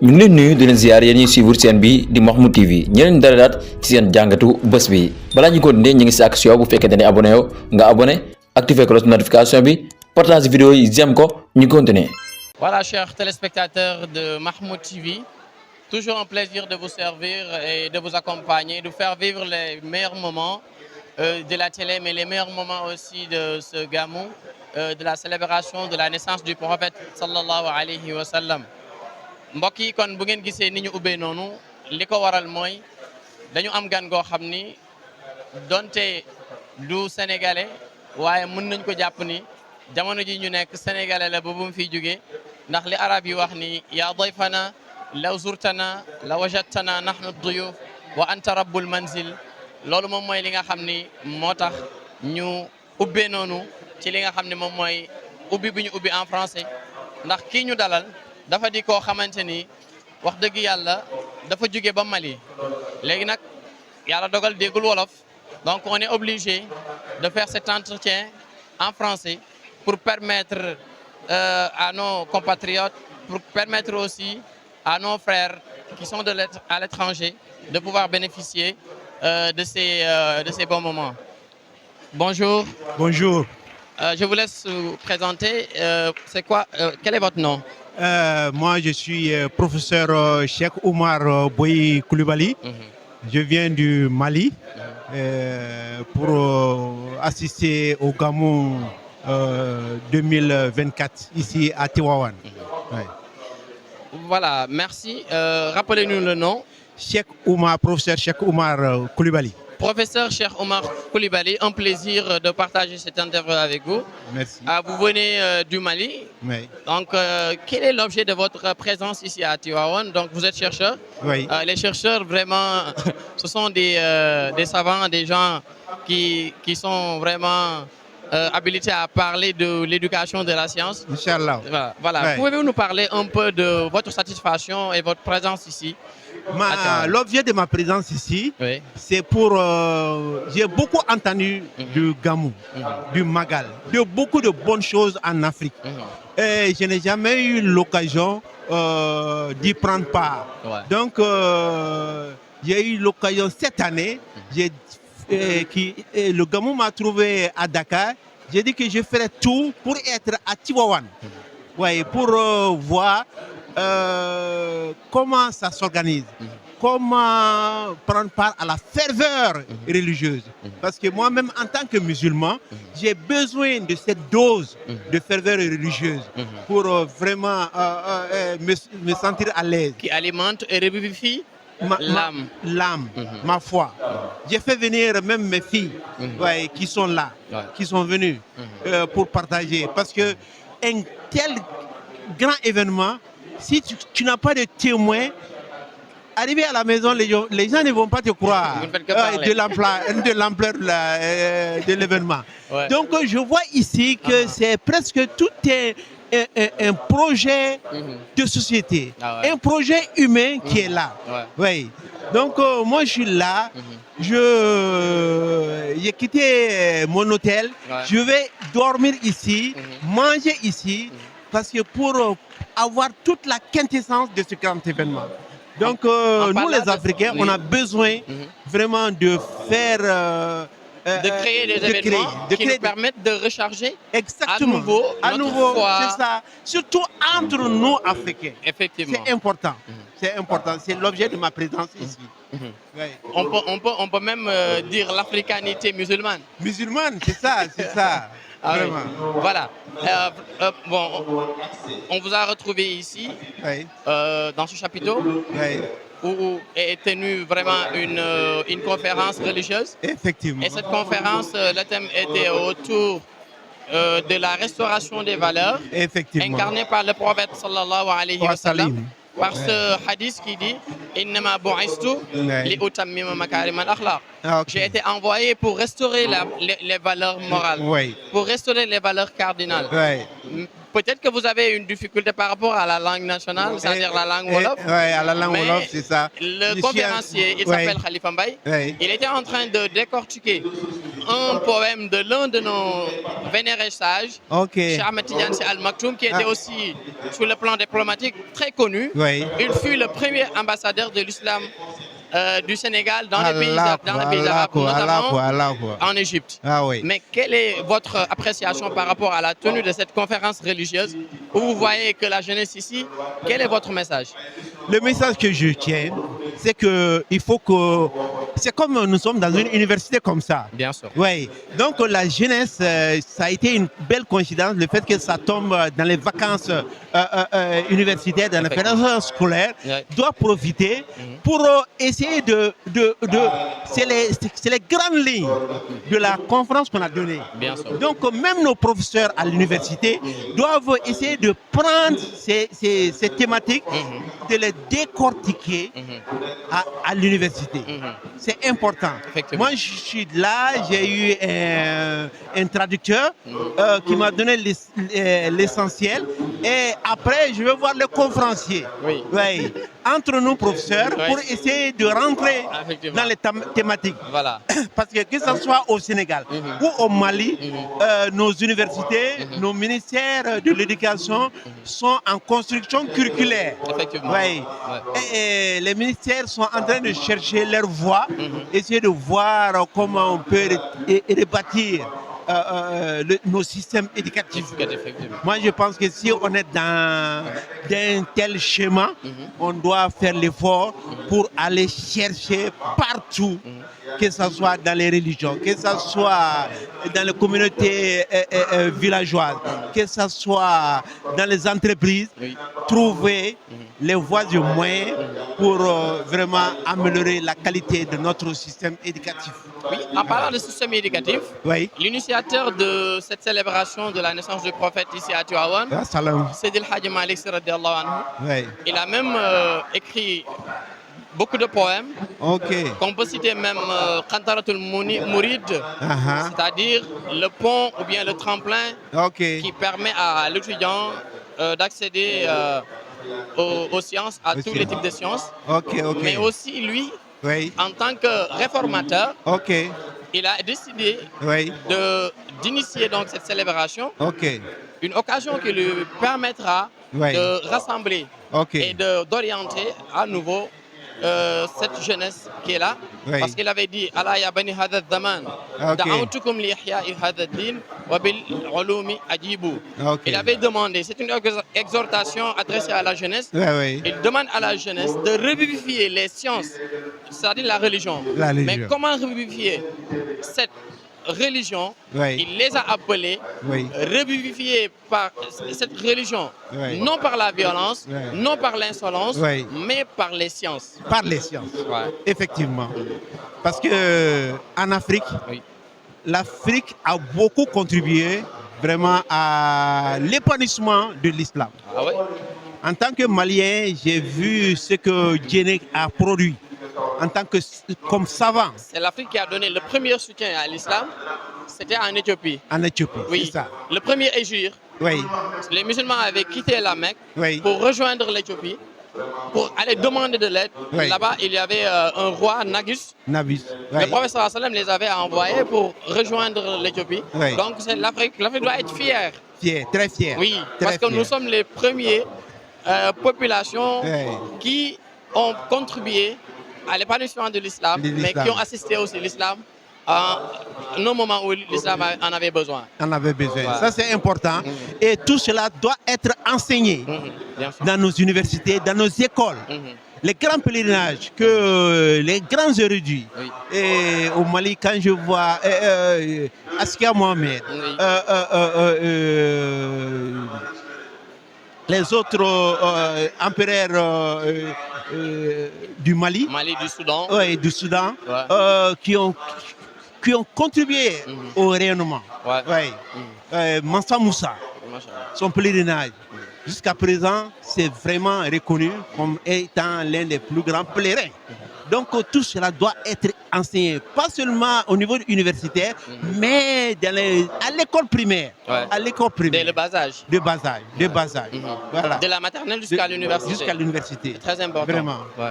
ñu ngi leen nuyu di leen ziar yéen ñuy suivre chaîne bi di Mouhamoud TV ñu leen dalalaat ci seen jàngatu bés bi balaa ñu continuer ñu ngi si ak si yow bu fekkee ne abonné yow nga abonné activer cloche de notification bi partage vidéo yi j'aime ko ñu continuer. Voilà, chers téléspectateurs de Mouhamoud TV, toujours un plaisir de vous servir et de vous accompagner, de faire vivre les meilleurs moments de la télé, mais les meilleurs moments aussi de ce gamou, de la célébration de la naissance du prophète sallallahu alayhi wa sallam. mbokk yi kon bu ngeen gisee ni ñu ubbee noonu li ko waral mooy dañu am gan goo xam ni donte du sénégalais waaye mën nañ ko jàpp ni jamono ji ñu nekk sénégalais la ba bu mu fiy jógee ndax li arab yi wax ni yaa dayfana law zurtana la wajadtana nahnu duyuf wa anta rabbul manzil loolu moom mooy li nga xam ni moo tax ñu ubbee noonu ci li nga xam ne moom mooy ubbi bi ñu ubbi en français ndax kii ñu dalal dafa di koo xamante ni wax dëgg yàlla dafa jóge ba Mali léegi nag yàlla dogal déggul wolof donc on est obligé de faire cet entretien en français pour permettre à nos compatriotes, pour permettre aussi à nos frères qui sont à l'étranger de pouvoir bénéficier de ces bons moments. Bonjour. Bonjour. Je vous laisse vous présenter. C'est quoi, quel est votre nom? Moi, je suis professeur Cheikh Oumar Boyi Koulibaly. Je viens du Mali pour assister au Gamou 2024 ici à Tivaouane. Ouais. Voilà, merci. Rappelez-nous le nom. Cheikh Oumar, professeur Cheikh Oumar Koulibaly. Professeur Cheikh Oumar Koulibaly, un plaisir de partager cette interview avec vous. Merci. Vous venez du Mali. Oui. Donc, quel est l'objet de votre présence ici à Tivaouane? Donc, vous êtes chercheur. Oui. Les chercheurs, vraiment, ce sont des savants, des gens qui sont vraiment habilités à parler de l'éducation de la science. Inch'Allah. Voilà. Ouais. Pouvez-vous nous parler un peu de votre satisfaction et votre présence ici? L'objet de ma présence ici, oui, c'est pour... j'ai beaucoup entendu du Gamou, du Magal, de beaucoup de bonnes choses en Afrique. Et je n'ai jamais eu l'occasion d'y prendre part. Ouais. Donc, j'ai eu l'occasion cette année. Le Gamou m'a trouvé à Dakar. J'ai dit que je ferais tout pour être à Tivaouane. Ouais, pour voir comment ça s'organise, comment prendre part à la ferveur religieuse. Parce que moi-même, en tant que musulman, j'ai besoin de cette dose de ferveur religieuse pour vraiment me sentir à l'aise. Qui alimente et revivifie l'âme, ma foi. J'ai fait venir même mes filles qui sont là, qui sont venues pour partager. Parce que un tel grand événement, si tu n'as pas de témoins, arrivé à la maison, les gens ne vont pas te croire de l'ampleur de l'événement. Ouais. Donc je vois ici que c'est presque tout un projet de société, un projet humain qui est là. Oui. Donc moi je suis là, j'ai quitté mon hôtel, je vais dormir ici, manger ici, parce que pour avoir toute la quintessence de ce grand événement. Donc nous les Africains, on a besoin vraiment de faire... de créer des événements qui nous permettent de recharger exactement à nouveau foi. C'est ça. Surtout entre nous Africains. Effectivement. C'est important. C'est important. C'est l'objet de ma présence ici. Ouais. On peut même dire l'africanité musulmane. Musulmane, c'est ça, c'est ça. Vraiment. Oui. Voilà. Bon, on vous a retrouvé ici, dans ce chapiteau, où est tenue vraiment une conférence religieuse. Effectivement. Et cette conférence, le thème était autour de la restauration des valeurs, incarnée par le prophète sallallahu alayhi wa sallam. Par ce hadith qui dit Innama bu'istu li utammima makarim al-akhlaq. J'ai été envoyé pour restaurer les valeurs morales, pour restaurer les valeurs cardinales. peut-être que vous avez une difficulté par rapport à la langue nationale, c'est-à-dire la langue Wolof. Oui, à la langue Wolof, c'est ça. Le conférencier, il s'appelle Khalifa Mbaye. Il était en train de décortiquer un poème de l'un de nos vénérés sages, Cheikh Ahmed Tidiane Sy Al Maktoum, qui était aussi, sur le plan diplomatique, très connu. Il fut le premier ambassadeur de l'islam du Sénégal dans les pays arabes, notamment en Égypte. Mais quelle est votre appréciation par rapport à la tenue de cette conférence religieuse où vous voyez que la jeunesse ici, quel est votre message? Le message que je tiens, c'est que il faut que... C'est comme nous sommes dans une université comme ça. Bien sûr. Oui. Donc la jeunesse, ça a été une belle coïncidence, le fait que ça tombe dans les vacances universitaires, dans les vacances scolaires, doit profiter pour essayer c'est les grandes lignes de la conférence qu'on a donnée. Bien sûr. Donc même nos professeurs à l'université doivent essayer de prendre ces thématiques, de les décortiquer à l'université. C'est important. Moi, je suis là, j'ai eu un traducteur qui m'a donné l'essentiel. Et après, je vais voir le conférencier. Oui. Entre nous, professeurs, pour essayer de rentrer dans les thématiques. Voilà. Parce que ce soit au Sénégal ou au Mali, nos universités, nos ministères de l'éducation sont en construction curriculaire. Effectivement. Oui. Et les ministères sont en train de chercher leur voie, essayer de voir comment on peut rebâtir nos systèmes éducatifs. Moi, je pense que si on est dans un tel schéma, on doit faire l'effort pour aller chercher partout, que ce soit dans les religions, que ce soit dans les communautés villageoises, que ce soit dans les entreprises, trouver les voies et moyens pour vraiment améliorer la qualité de notre système éducatif. Oui, en parlant de système éducatif, l'initiateur de cette célébration de la naissance du prophète ici à Tivaouane, Seydil Hadji Malick Sy radiallahu anhu, il a même écrit beaucoup de poèmes, qu'on peut citer même Qantaratul Mourid, c'est-à-dire le pont ou bien le tremplin qui permet à l'étudiant d'accéder aux sciences, à tous les types de sciences. Mais aussi lui, en tant que réformateur, il a décidé d'initier donc cette célébration, une occasion qui lui permettra de rassembler et d'orienter à nouveau cette jeunesse qui est là, parce qu'il avait dit Allah ya bani hadha zaman da'awtukum li ihya'i hadha din wa bil ulumi ajibu. Il avait demandé, c'est une exhortation adressée à la jeunesse. Il demande à la jeunesse de revivifier les sciences, c'est-à-dire la religion. Mais comment revivifier cette religion? Il les a appelés revivifiés par cette religion, non par la violence, non par l'insolence, mais par les sciences. Par les sciences, effectivement. Parce que en Afrique, l'Afrique a beaucoup contribué vraiment à l'épanouissement de l'islam. En tant que Malien, j'ai vu ce que Djenné a produit en tant que comme savant. C'est l'Afrique qui a donné le premier soutien à l'islam. C'était en Éthiopie. En Éthiopie, c'est ça. Le premier hégire. Les musulmans avaient quitté la Mecque pour rejoindre l'Éthiopie, pour aller demander de l'aide. Là-bas, il y avait un roi, Nagus. Le prophète sallallahu alayhi wa sallam les avait envoyés pour rejoindre l'Éthiopie. Donc l'Afrique doit être fière. Très fière. Oui, parce que nous sommes les premières populations qui ont contribué à l'épanouissement de l'islam, mais qui ont assisté aussi l'islam à un moment où l'islam en avait besoin. Ça, c'est important. Et tout cela doit être enseigné dans nos universités, dans nos écoles. Les grands pèlerinages, que les grands érudits. Et au Mali, quand je vois Askia Mohamed, les autres empereurs du Mali, du Soudan, qui ont contribué au rayonnement. Mansa Moussa, son pèlerinage, jusqu'à présent, c'est vraiment reconnu comme étant l'un des plus grands pèlerins Donc tout cela doit être enseigné, pas seulement au niveau universitaire, mais à l'école primaire. Ouais. À l'école primaire. Dès le bas âge. De bas âge, de bas âge. Voilà. De la maternelle jusqu'à l'université. Jusqu'à l'université. Très important. Vraiment. Ouais.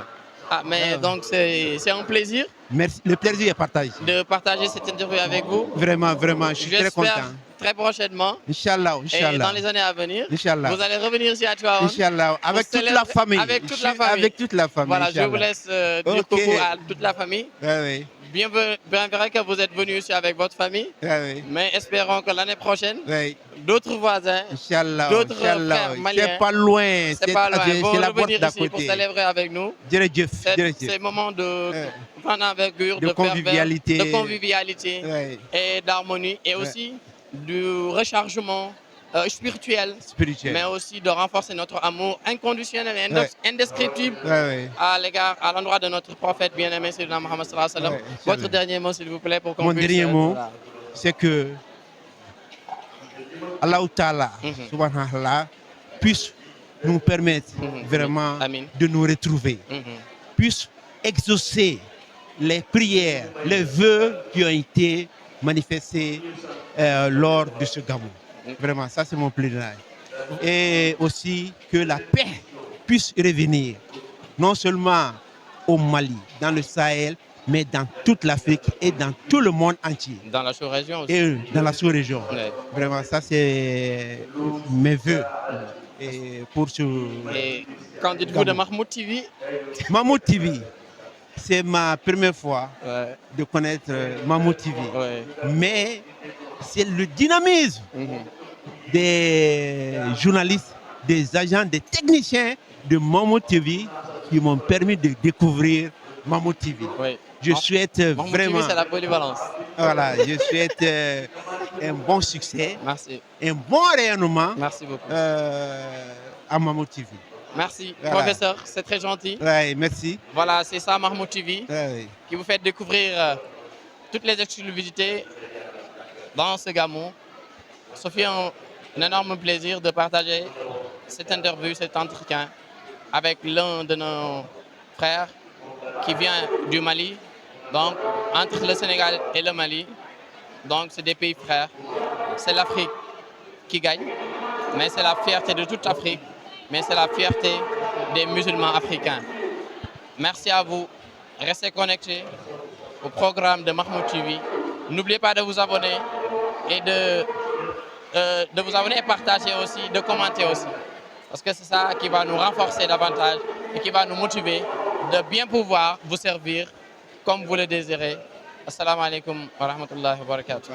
Ah, mais donc c'est un plaisir. Merci. Le plaisir est partagé. De partager cette interview avec vous. Vraiment, vraiment, je suis très content. Très prochainement. Inch'Allah, Inch'Allah. Et dans les années à venir, Inch'Allah. vous allez revenir ici à Tivaouane. Inch'Allah, avec toute la famille. Avec toute la famille. Avec toute la famille. Voilà, je vous laisse dire coucou à toute la famille. Oui. Bien vrai que vous êtes venus ici avec votre famille. Oui. Mais espérons que l'année prochaine, oui. d'autres voisins, d'autres frères maliens, c'est pas loin. C'est pas loin. C'est la porte venir d'à ici côté. pour célébrer avec nous. Ces moments de grande envergure, de convivialité, oui. Et d'harmonie, et aussi du rechargement spirituel, mais aussi de renforcer notre amour inconditionnel et indescriptible à l'endroit de notre prophète bien-aimé, Sayyidina Muhammad sallallahu alayhi wa sallam. Votre dernier mot, s'il vous plaît, pour qu'on puisse... Mon dernier mot, c'est que Allah Ta'ala, subhanahu wa ta'ala, puisse nous permettre vraiment de nous retrouver, puisse exaucer les prières, les vœux qui ont été manifestés lors de ce gamou. Vraiment, ça c'est mon plaidoyer. Et aussi que la paix puisse revenir, non seulement au Mali, dans le Sahel, mais dans toute l'Afrique et dans tout le monde entier. Dans la sous-région aussi. Et dans la sous-région. Ouais. Vraiment, ça c'est mes vœux. Et pour ce... Et qu'en dites-vous de Mahmoud TV? Mahmoud TV, c'est ma première fois de connaître Mahmoud TV. Mais c'est le dynamisme des journalistes, des agents, des techniciens de Mahmoud TV qui m'ont permis de découvrir Mahmoud TV. Je souhaite vraiment... c'est la polyvalence. Voilà, je souhaite un bon succès, un bon rayonnement. Merci beaucoup. À Mahmoud TV. Merci, professeur, c'est très gentil. Oui, merci. Voilà, c'est ça Mahmoud TV qui vous fait découvrir toutes les exclusivités dans ce gamou. Ça fait un énorme plaisir de partager cette interview, cet entretien avec l'un de nos frères qui vient du Mali. Donc, entre le Sénégal et le Mali, donc c'est des pays frères. C'est l'Afrique qui gagne, mais c'est la fierté de toute l'Afrique, mais c'est la fierté des musulmans africains. Merci à vous. Restez connectés au programme de Mahmoud TV. N'oubliez pas de vous abonner et de vous abonner et partager aussi, de commenter aussi. Parce que c'est ça qui va nous renforcer davantage et qui va nous motiver de bien pouvoir vous servir comme vous le désirez. Assalamu alaikum wa rahmatullahi wa barakatuh.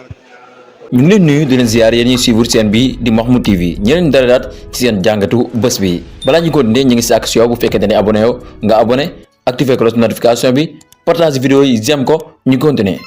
ñu ngi leen nuyu di leen ziar yéen ñuy suivre chaîne bi di Mahmoud TV ñeneen dalalaat ci seen jàngatu bés bi balaa ñu continuer ñu ngi si action bu fekkente ne abonné yow nga abonné activer cloche notification bi partage vidéo yi j'aime ko ñu continuer.